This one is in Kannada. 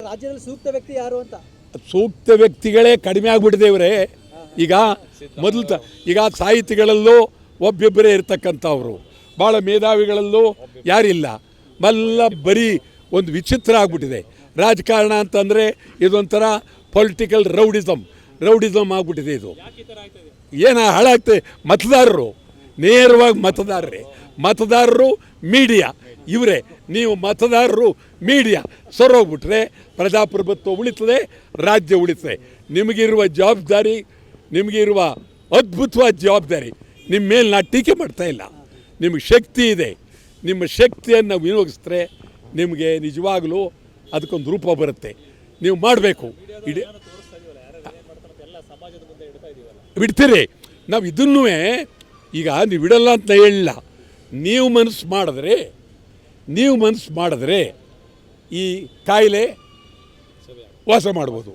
ರಾಜ್ಯದಲ್ಲಿ ಸೂಕ್ತ ವ್ಯಕ್ತಿ ಯಾರು ಅಂತ? ಸೂಕ್ತ ವ್ಯಕ್ತಿಗಳೇ ಕಡಿಮೆ ಆಗ್ಬಿಟ್ಟಿದೆ ಇವರೇ. ಈಗ ಮೊದಲು ಈಗ ಸಾಹಿತಿಗಳಲ್ಲೂ ಒಬ್ಬೊಬ್ಬರೇ ಇರ್ತಕ್ಕಂಥವ್ರು, ಭಾಳ ಮೇಧಾವಿಗಳಲ್ಲೂ ಯಾರಿಲ್ಲ. ಮಲ್ಲ ಬರೀ ಒಂದು ವಿಚಿತ್ರ ಆಗ್ಬಿಟ್ಟಿದೆ. ರಾಜಕಾರಣ ಅಂತಂದರೆ ಇದೊಂಥರ ಪೊಲಿಟಿಕಲ್ ರೌಡಿಸಮ್ ಆಗ್ಬಿಟ್ಟಿದೆ. ಇದು ಏನು ಹಾಳಾಗ್ತದೆ? ಮತದಾರರು ನೇರವಾಗಿ ಮತದಾರರು ಮೀಡಿಯಾ ಇವರೇ. ನೀವು ಮತದಾರರು ಮೀಡಿಯಾ ಸರೋಗ್ಬಿಟ್ರೆ ಪ್ರಜಾಪ್ರಭುತ್ವ ಉಳಿತದೆ, ರಾಜ್ಯ ಉಳಿತದೆ. ನಿಮಗಿರುವ ಜವಾಬ್ದಾರಿ, ನಿಮಗಿರುವ ಅದ್ಭುತವಾದ ಜವಾಬ್ದಾರಿ ನಿಮ್ಮ ಮೇಲೆ ನಾನು ಟೀಕೆ ಮಾಡ್ತಾಯಿಲ್ಲ. ನಿಮಗೆ ಶಕ್ತಿ ಇದೆ, ನಿಮ್ಮ ಶಕ್ತಿಯನ್ನು ವಿನಿಯೋಗಿಸಿದ್ರೆ ನಿಮಗೆ ನಿಜವಾಗಲೂ ಅದಕ್ಕೊಂದು ರೂಪ ಬರುತ್ತೆ. ನೀವು ಮಾಡಬೇಕು. ಬಿಡ್ತೀರಿ ನಾವು ಇದನ್ನೂ. ಈಗ ನೀವು ಬಿಡಲ್ಲ ಅಂತ ಹೇಳಿಲ್ಲ. ನೀವು ಮನಸ್ಸು ಮಾಡಿದ್ರೆ ಈ ಕಾಯಿಲೆ ವಾಸ ಮಾಡ್ಬೋದು.